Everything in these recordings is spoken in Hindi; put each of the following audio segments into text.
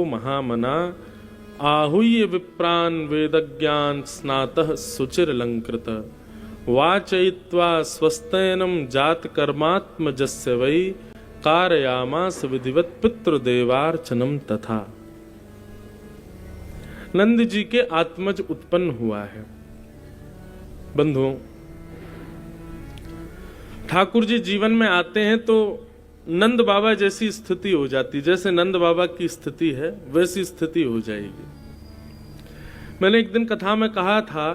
महामना आहूय विप्रान वेदज्ञान स्नातः सुचिरलंकृत वाचयित्वा स्वस्तैनम जात कर्मात्मजस्य वै कारयामास विधिवत पितृदेवार्चनम तथा। नंद जी के आत्मज उत्पन्न हुआ है। बंधुओं, ठाकुर जी जीवन में आते हैं तो नंद बाबा जैसी स्थिति हो जाती, जैसे नंद बाबा की स्थिति है वैसी स्थिति हो जाएगी। मैंने एक दिन कथा में कहा था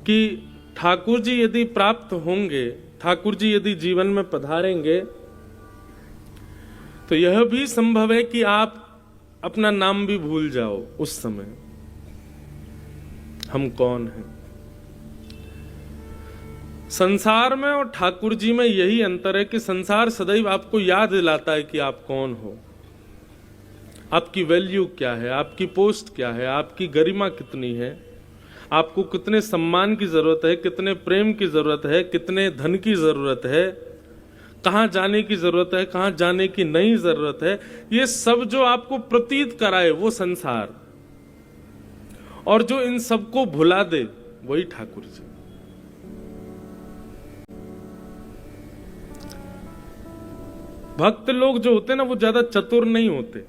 कि ठाकुर जी यदि प्राप्त होंगे, ठाकुर जी यदि जीवन में पधारेंगे तो यह भी संभव है कि आप अपना नाम भी भूल जाओ उस समय, हम कौन हैं। संसार में और ठाकुर जी में यही अंतर है कि संसार सदैव आपको याद दिलाता है कि आप कौन हो, आपकी वैल्यू क्या है, आपकी पोस्ट क्या है, आपकी गरिमा कितनी है, आपको कितने सम्मान की जरूरत है, कितने प्रेम की जरूरत है, कितने धन की जरूरत है, कहां जाने की जरूरत है, कहां जाने की नहीं जरूरत है। ये सब जो आपको प्रतीत कराए वो संसार, और जो इन सबको भुला दे वही ठाकुर जी। भक्त लोग जो होते हैं ना वो ज्यादा चतुर नहीं होते।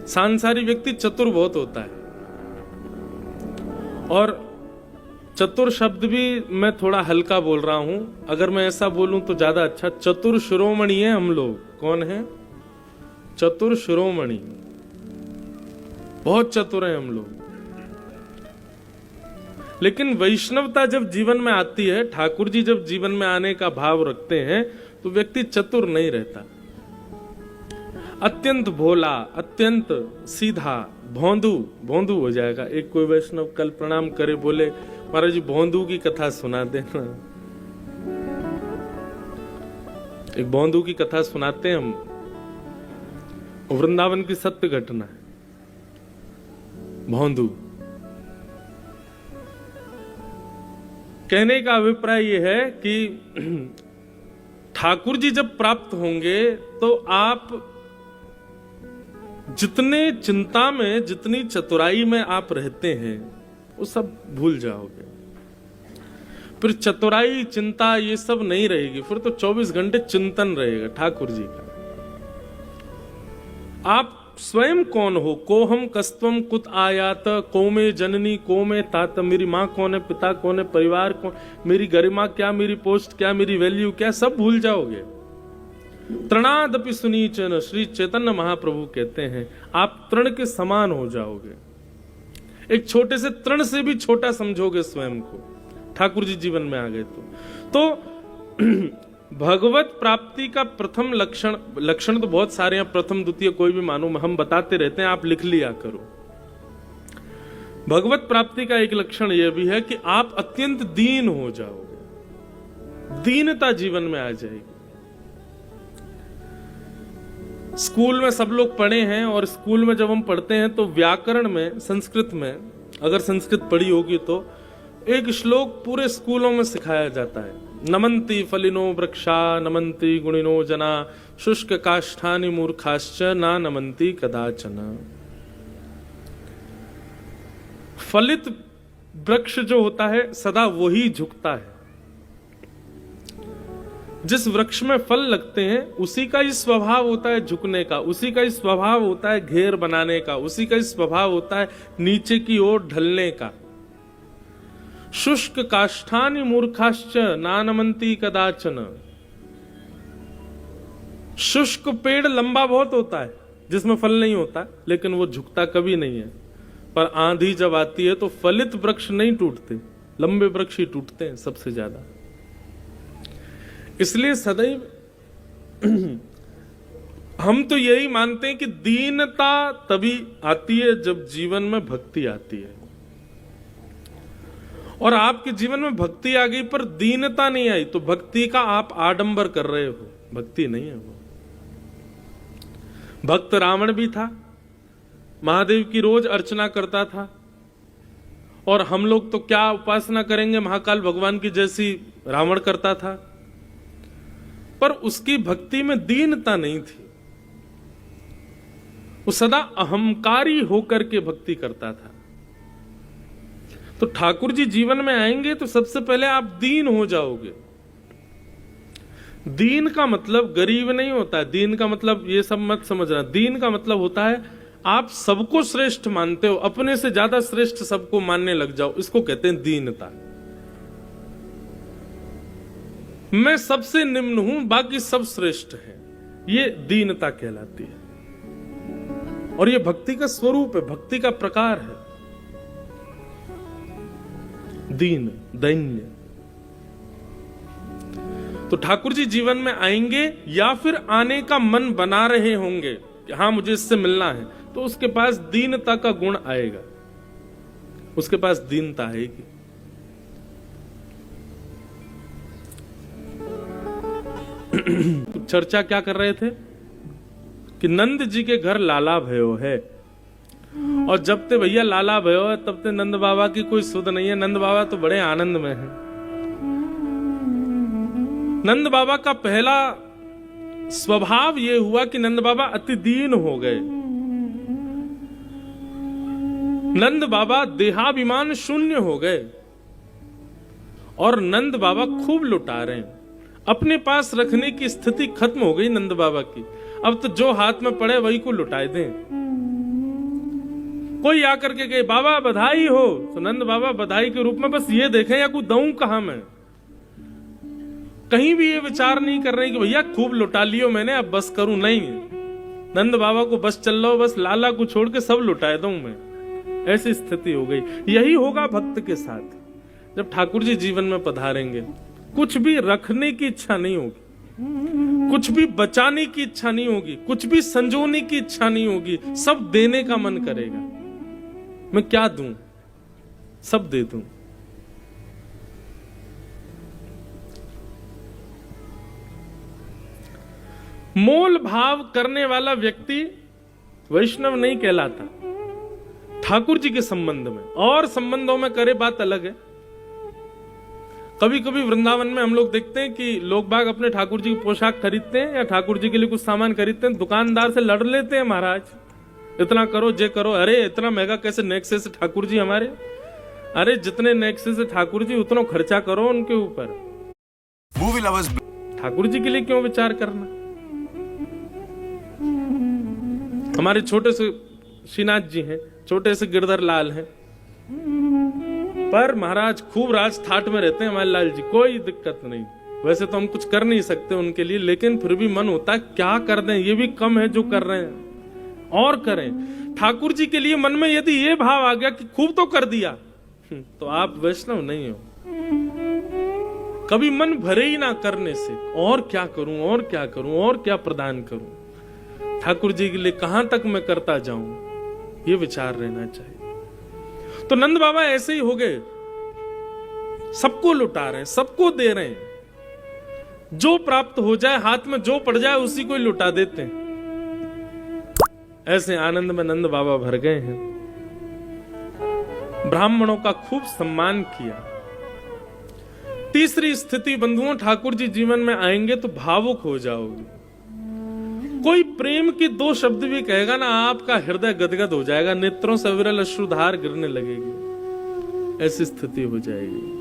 सांसारिक व्यक्ति चतुर बहुत होता है, और चतुर शब्द भी मैं थोड़ा हल्का बोल रहा हूं, अगर मैं ऐसा बोलूं तो ज्यादा अच्छा। चतुर शिरोमणि है हम लोग। कौन है? चतुर शिरोमणि, बहुत चतुर है हम लोग। लेकिन वैष्णवता जब जीवन में आती है, ठाकुर जी जब जीवन में आने का भाव रखते हैं तो व्यक्ति चतुर नहीं रहता। अत्यंत भोला, अत्यंत सीधा, भोंदू भोंदू हो जाएगा। एक कोई वैष्णव कल प्रणाम करे, बोले महाराज जी भोंदू की कथा सुना देना। एक भोंदू की कथा सुनाते हैं हम, वृंदावन की सत्य घटना है। भोंदू कहने का अभिप्राय यह है कि ठाकुर जी जब प्राप्त होंगे तो आप जितने चिंता में, जितनी चतुराई में आप रहते हैं वो सब भूल जाओगे। फिर चतुराई, चिंता ये सब नहीं रहेगी, फिर तो 24 घंटे चिंतन रहेगा ठाकुर जी का। आप स्वयं कौन हो? कोहम कस्तवम कुत आयात, को में जननी, को में तात, मेरी माँ कौन है, पिता कौन है, परिवार कौन, मेरी गरिमा क्या, मेरी पोस्ट क्या, मेरी वैल्यू क्या, सब भूल जाओगे। तृणादपि सुनीचन, श्री चैतन्य महाप्रभु कहते हैं आप तृण के समान हो जाओगे। एक छोटे से तृण से भी छोटा समझोगे स्वयं को, ठाकुर जी जीवन में आ गए तो भगवत प्राप्ति का प्रथम लक्षण तो बहुत सारे हैं, प्रथम द्वितीय कोई भी मानो, हम बताते रहते हैं, आप लिख लिया करो। भगवत प्राप्ति का एक लक्षण यह भी है कि आप अत्यंत दीन हो जाओगे, दीनता जीवन में आ जाएगी। स्कूल में सब लोग पढ़े हैं, और स्कूल में जब हम पढ़ते हैं तो व्याकरण में, संस्कृत में, अगर संस्कृत पढ़ी होगी तो एक श्लोक पूरे स्कूलों में सिखाया जाता है। नमन्ति फलिनो वृक्षा, नमन्ति गुणिनो जना, शुष्क काष्ठानि मूर्खाश्च ना नमन्ति कदाचन। फलित वृक्ष जो होता है सदा वही झुकता है। जिस वृक्ष में फल लगते हैं उसी का ही स्वभाव होता है झुकने का, उसी का ही स्वभाव होता है घेर बनाने का, उसी का ही स्वभाव होता है नीचे की ओर ढलने का। शुष्क काष्ठानि मूर्खाश्च नानमन्ति कदाचन। शुष्क पेड़ लंबा बहुत होता है जिसमें फल नहीं होता, लेकिन वो झुकता कभी नहीं है। पर आंधी जब आती है तो फलित वृक्ष नहीं टूटते, लंबे वृक्ष ही टूटते हैं सबसे ज्यादा। इसलिए सदैव हम तो यही मानते हैं कि दीनता तभी आती है जब जीवन में भक्ति आती है। और आपके जीवन में भक्ति आ गई पर दीनता नहीं आई तो भक्ति का आप आडंबर कर रहे हो, भक्ति नहीं है वो। भक्त रावण भी था, महादेव की रोज अर्चना करता था, और हम लोग तो क्या उपासना करेंगे महाकाल भगवान की जैसी रावण करता था, पर उसकी भक्ति में दीनता नहीं थी। वो सदा अहंकारी होकर के भक्ति करता था। तो ठाकुर जी जीवन में आएंगे तो सबसे पहले आप दीन हो जाओगे। दीन का मतलब गरीब नहीं होता है, दीन का मतलब ये सब मत समझना। दीन का मतलब होता है आप सबको श्रेष्ठ मानते हो, अपने से ज्यादा श्रेष्ठ सबको मानने लग जाओ, इसको कहते हैं दीनता। मैं सबसे निम्न हूं, बाकी सब श्रेष्ठ हैं, ये दीनता कहलाती है। और ये भक्ति का स्वरूप है, भक्ति का प्रकार है, दीन, दैन्य। तो ठाकुर जी जीवन में आएंगे या फिर आने का मन बना रहे होंगे कि हाँ मुझे इससे मिलना है, तो उसके पास दीनता का गुण आएगा, उसके पास दीनता आएगी। चर्चा क्या कर रहे थे कि नंद जी के घर लाला भयो है, और जब ते भैया लाला भयो है तब ते नंद बाबा की कोई सुध नहीं है। नंद बाबा तो बड़े आनंद में हैं। नंद बाबा का पहला स्वभाव यह हुआ कि नंद बाबा अति दीन हो गए। नंद बाबा देहाभिमान शून्य हो गए और नंद बाबा खूब लुटा रहे हैं। अपने पास रखने की स्थिति खत्म हो गई नंद बाबा की। अब तो जो हाथ में पड़े वही को लुटाए दें। कोई आकर के कहे बाबा बधाई हो, तो नंद बाबा बधाई के रूप में बस ये देखें या कोई दऊं कहां मैं। कहीं भी ये विचार नहीं कर रहे कि भैया खूब लुटा लियो मैंने, अब बस करूं, नहीं। नंद बाबा को बस चल लो, बस लाला को छोड़ के सब लुटाए दूं मैं। ऐसी स्थिति हो गई। यही होगा भक्त के साथ जब ठाकुर जी जीवन में पधारेंगे। कुछ भी रखने की इच्छा नहीं होगी, कुछ भी बचाने की इच्छा नहीं होगी, कुछ भी संजोने की इच्छा नहीं होगी, सब देने का मन करेगा। मैं क्या दूं, सब दे दूं। मोल भाव करने वाला व्यक्ति वैष्णव नहीं कहलाता ठाकुर जी के संबंध में। और संबंधों में करे बात अलग है। कभी कभी वृंदावन में हम लोग देखते हैं कि लोग बाग अपने ठाकुर जी की पोशाक खरीदते हैं या ठाकुर जी के लिए कुछ सामान खरीदते हैं, दुकानदार से लड़ लेते हैं, महाराज इतना करो, जे करो। अरे इतना महंगा कैसे नेक्से से ठाकुर जी हमारे? अरे जितने नेक्से से ठाकुर जी उतना खर्चा करो उनके ऊपर। मूवी लवर्स ठाकुर जी के लिए क्यों विचार करना? हमारे छोटे से श्रीनाथ जी हैं, छोटे से गिरधर लाल हैं, पर महाराज खूब राज ठाट में रहते हैं हमारे लाल जी, कोई दिक्कत नहीं। वैसे तो हम कुछ कर नहीं सकते उनके लिए, लेकिन फिर भी मन होता है क्या कर दें, ये भी कम है जो कर रहे हैं, और करें। ठाकुर जी के लिए मन में यदि ये भाव आ गया कि खूब तो कर दिया, तो आप वैष्णव नहीं हो। कभी मन भरे ही ना करने से, और क्या करूं, और क्या करूं, और क्या प्रदान करूं, ठाकुर जी के लिए कहां तक मैं करता जाऊं, ये विचार रहना चाहिए। तो नंद बाबा ऐसे ही हो गए, सबको लुटा रहे हैं, सबको दे रहे हैं, जो प्राप्त हो जाए, हाथ में जो पड़ जाए उसी को ही लुटा देते हैं। ऐसे आनंद में नंद बाबा भर गए हैं। ब्राह्मणों का खूब सम्मान किया। तीसरी स्थिति बंधुओं, ठाकुर जी जीवन में आएंगे तो भावुक हो जाओगे। कोई प्रेम की दो शब्द भी कहेगा ना, आपका हृदय गदगद हो जाएगा, नेत्रों से विरल अश्रुधार गिरने लगेगी, ऐसी स्थिति हो जाएगी।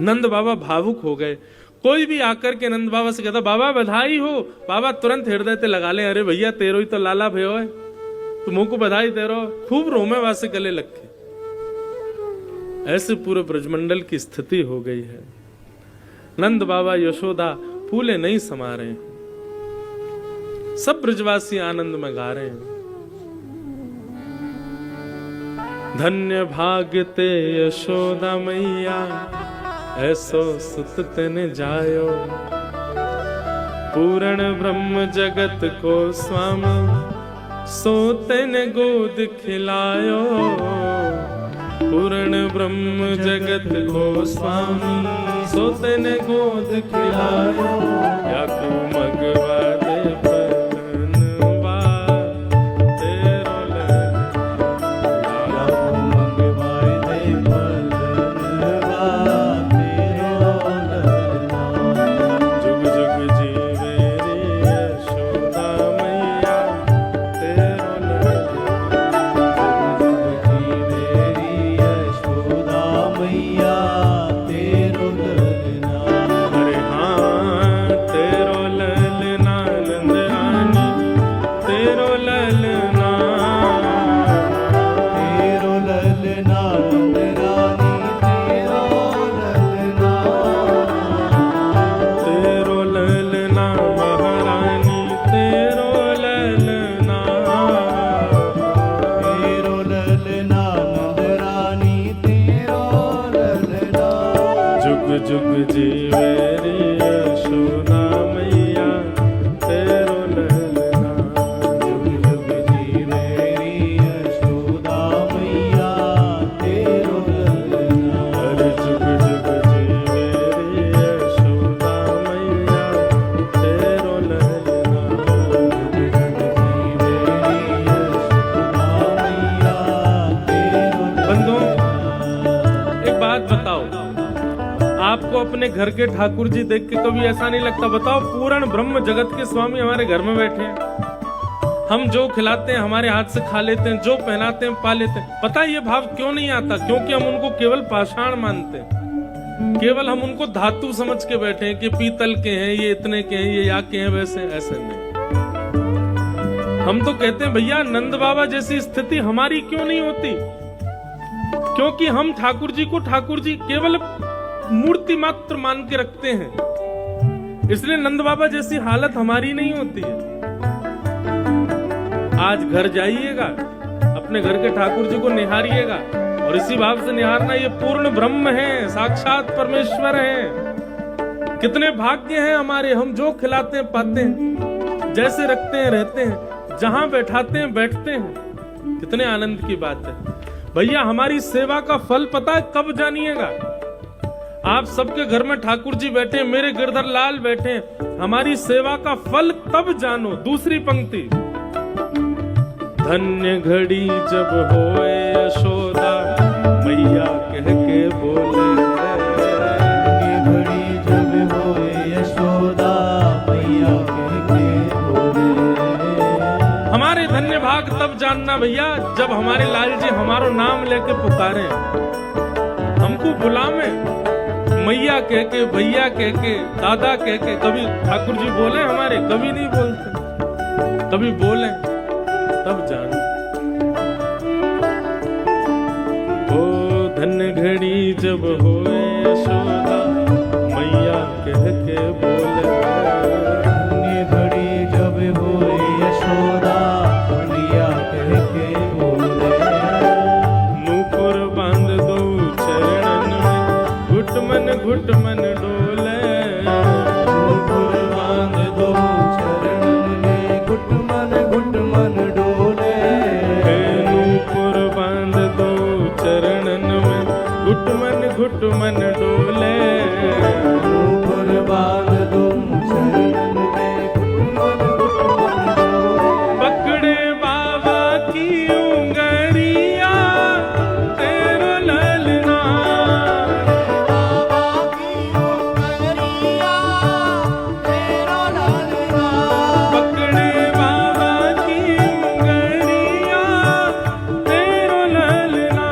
नंद बाबा भावुक हो गए। कोई भी आकर के नंद बाबा से कहता बाबा बधाई हो, बाबा तुरंत हृदय ते लगा ले, अरे भैया तेरो ही तो लाला भयो है, तुम को बधाई दे रहो, खूब रोमे वासे गले लग के। ऐसे पूरे ब्रजमंडल की स्थिति हो गई है। नंद बाबा यशोदा फूले नहीं समा रहे हैं, सब ब्रजवासी आनंद में गा रहे हैं। धन्य भाग्यते यशोदा मैया, ऐसो सुत तेने जायो, पूर्ण ब्रह्म जगत को स्वामी, सो तेने गोद खिलायो, पूर्ण ब्रह्म जगत को स्वामी, सो तेने गोद खिलायो, या तू मगवा दे जुग जीवे रे यशोदा मैया तेरो ललना। जुग जुग जीवे रे यशोदा मैया तेरो ललना। अरे जुग जुग जीवे रे यशोदा मैया तेरो ललना। जुग जुग जीवे रे यशोदा मैया तेरो बंधुओं, ललना। एक बात बताओ, आपको अपने घर के ठाकुर जी देख के कभी ऐसा नहीं लगता? बताओ, पूर्ण ब्रह्म जगत के स्वामी हमारे घर में बैठे हैं, हम जो खिलाते हैं हमारे हाथ से खा लेते हैं, जो पहनाते हैं पा लेते हैं। पता है ये भाव क्यों नहीं आता? क्योंकि हम उनको केवल पाषाण मानते हैं, केवल हम उनको धातु समझ के बैठे हैं कि पीतल के हैं, ये इतने के हैं, ये या के हैं, वैसे ऐसे नहीं। हम तो कहते हैं भैया नंद बाबा जैसी स्थिति हमारी क्यों नहीं होती? क्योंकि हम ठाकुर जी को ठाकुर जी केवल मूर्ति मात्र मान के रखते हैं, इसलिए नंद बाबा जैसी हालत हमारी नहीं होती है। आज घर जाइएगा, अपने घर के ठाकुर जी को निहारिएगा, और इसी भाव से निहारना, ये पूर्ण ब्रह्म है, साक्षात परमेश्वर है। कितने भाग्य हैं हमारे, हम जो खिलाते हैं पाते हैं, जैसे रखते हैं रहते हैं, जहां बैठाते हैं बैठते हैं। कितने आनंद की बात है भैया। हमारी सेवा का फल पता है कब जानिएगा? आप सबके घर में ठाकुर जी बैठे, मेरे गिरधर लाल बैठे, हमारी सेवा का फल तब जानो। दूसरी पंक्ति, धन्य घड़ी जब होए यशोदा मैया कह के बोले। धन्य घड़ी जब होए यशोदा मैया कह के बोले। हमारे धन्य भाग तब जानना भैया जब हमारे लाल जी हमारो नाम लेके पुकारे, हमको बुलावे, मैया कह के, भैया कह के, दादा कह के। कभी ठाकुर जी बोले हमारे? कभी नहीं बोलते। कभी बोले तब जानो। ओ धन्य घड़ी जब होए यशोदा मैया कह के बोले। धन्य घड़ी जब होए यशोदा मैया कह के बोले। नूपुर बांध दो चरणन में, घुट मन डोले। नूपुर बांध दो चरणन में, घुट मन डोले। नूपुर बांध दो चरणन में, घुट मन डोले। नूपुर बांध दो चरणन में, घुट मन डोले। पकड़े बाबा की उंगरिया तेरो ललना। पकड़े बाबा की उंगरिया तेरो ललना।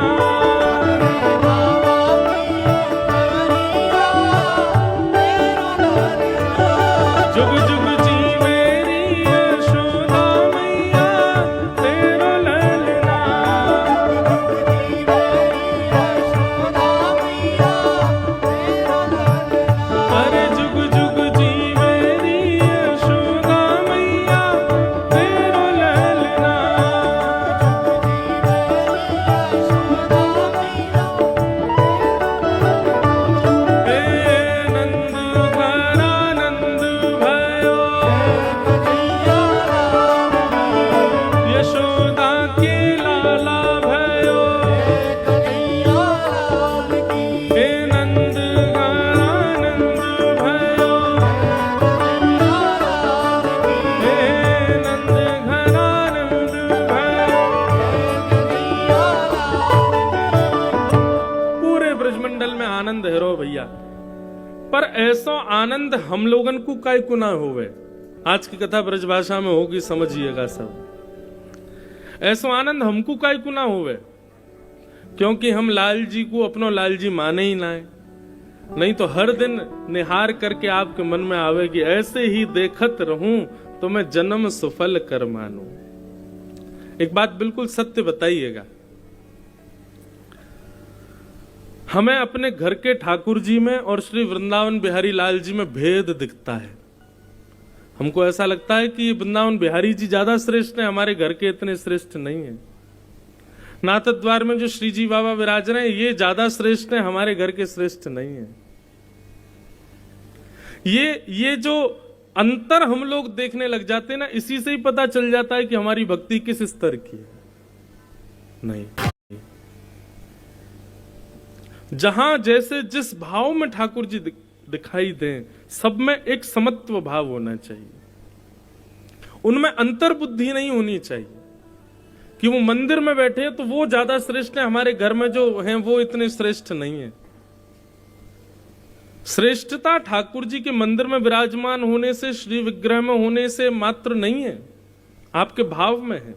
जुग जुग जीवे रे यशोदा मैया तेरो ललना। अरे जुग जुग जीवे रे यशोदा मैया तेरो ललना। हे नंद घरा नंद भयो, यशोदा के लाला भयो। हे नंद घरा नंद भयो, हे नंद घरा नंद भयो। पूरे ब्रजमंडल में आनंद है रो भैया, पर ऐसो आनंद हम लोगन को काय को ना होवे। आज की कथा ब्रजभाषा में होगी, समझिएगा सब। ऐसो आनंद हमको काय को ना होवे, क्योंकि हम लाल जी को अपनो लाल जी माने ही ना है। नहीं तो हर दिन निहार करके आपके मन में आवेगी, ऐसे ही देखत रहूं तो मैं जन्म सफल कर मानूं। एक बात बिल्कुल सत्य बताइएगा, हमें अपने घर के ठाकुर जी में और श्री वृंदावन बिहारी लाल जी में भेद दिखता है। हमको ऐसा लगता है कि वृंदावन बिहारी जी ज्यादा श्रेष्ठ हैं, हमारे घर के इतने श्रेष्ठ नहीं है। नाथ द्वार में जो श्री जी बाबा विराज रहे हैं, ये ज्यादा श्रेष्ठ हैं, हमारे घर के श्रेष्ठ नहीं है। ये जो अंतर हम लोग देखने लग जाते हैं ना, इसी से ही पता चल जाता है कि हमारी भक्ति किस स्तर की है। नहीं, जहां जैसे जिस भाव में ठाकुर जी दिखाई दें, सब में एक समत्व भाव होना चाहिए, उनमें अंतर बुद्धि नहीं होनी चाहिए कि वो मंदिर में बैठे हैं तो वो ज्यादा श्रेष्ठ है, हमारे घर में जो हैं वो इतने श्रेष्ठ नहीं है। श्रेष्ठता ठाकुर जी के मंदिर में विराजमान होने से, श्री विग्रह में होने से मात्र नहीं है, आपके भाव में है।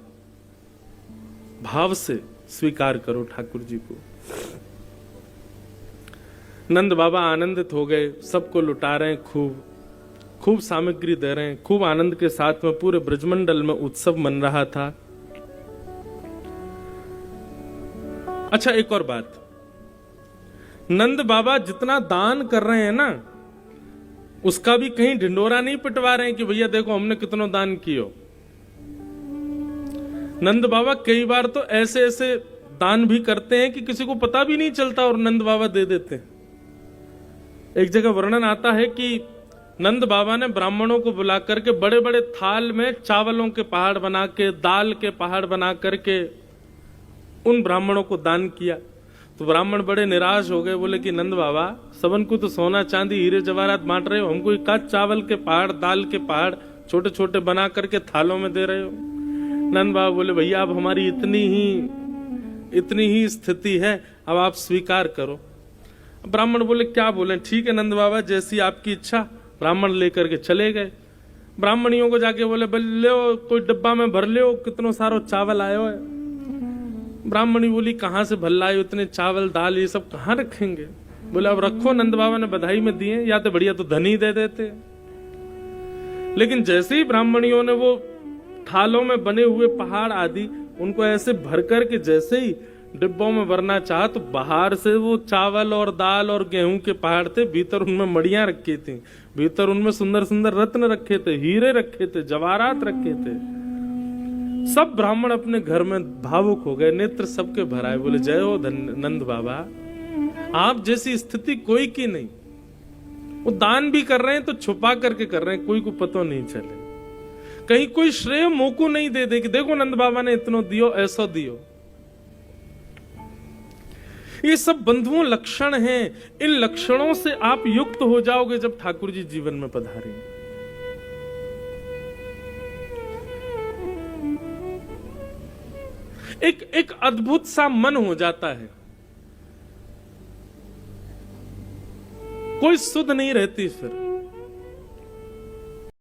भाव से स्वीकार करो ठाकुर जी को। नंद बाबा आनंदित हो गए, सबको लुटा रहे हैं, खूब सामग्री दे रहे हैं, खूब आनंद के साथ में पूरे ब्रजमंडल में उत्सव मन रहा था। अच्छा, एक और बात, नंद बाबा जितना दान कर रहे हैं ना, उसका भी कहीं ढिंडोरा नहीं पिटवा रहे हैं कि भैया देखो हमने कितना दान कियो। नंद बाबा कई बार तो ऐसे ऐसे दान भी करते हैं कि किसी को पता भी नहीं चलता और नंद बाबा दे देते हैं। एक जगह वर्णन आता है कि नंद बाबा ने ब्राह्मणों को बुला करके बड़े बड़े थाल में चावलों के पहाड़ बना के, दाल के पहाड़ बना करके उन ब्राह्मणों को दान किया। तो ब्राह्मण बड़े निराश हो गए, बोले कि नंद बाबा सबन को तो सोना चांदी हीरे जवाहरात बांट रहे हो, हमको एक आध चावल के पहाड़, दाल के पहाड़ छोटे छोटे बना करके थालों में दे रहे हो। नंद बाबा बोले भैया अब हमारी इतनी ही स्थिति है, अब आप स्वीकार करो। ब्राह्मण बोले क्या बोले, ठीक है नंद बाबा जैसी आपकी इच्छा। ब्राह्मण लेकर के चले गए, ब्राह्मणियों को जाके बोले ले कोई डब्बा में भर ले, कितनो सारो चावल आयो है। ब्राह्मणी बोली कहां से भर लाए इतने चावल दाल, ये सब कहां रखेंगे। बोले अब रखो, नंद बाबा ने बधाई में दिए, या तो बढ़िया तो धनी दे देते। लेकिन जैसे ही ब्राह्मणियों ने वो थालों में बने हुए पहाड़ आदि उनको ऐसे भर करके जैसे ही डिब्बों में भरना चाहा, तो बाहर से वो चावल और दाल और गेहूं के पहाड़ थे, भीतर उनमें मड़ियां रखी थी, भीतर उनमें सुंदर सुंदर रत्न रखे थे, हीरे रखे थे, जवाहरात रखे थे। सब ब्राह्मण अपने घर में भावुक हो गए, नेत्र सबके भराए, बोले जय हो नंद बाबा, आप जैसी स्थिति कोई की नहीं। वो दान भी कर रहे हैं तो छुपा करके कर रहे हैं, कोई को पता नहीं चले, कहीं कोई श्रेय मोको नहीं दे दे कि देखो नंद बाबा ने इतनो दियो, ऐसा दियो। ये सब बंधुओं लक्षण हैं, इन लक्षणों से आप युक्त हो जाओगे जब ठाकुर जी जीवन में पधारेंगे। एक अद्भुत सा मन हो जाता है, कोई सुध नहीं रहती फिर।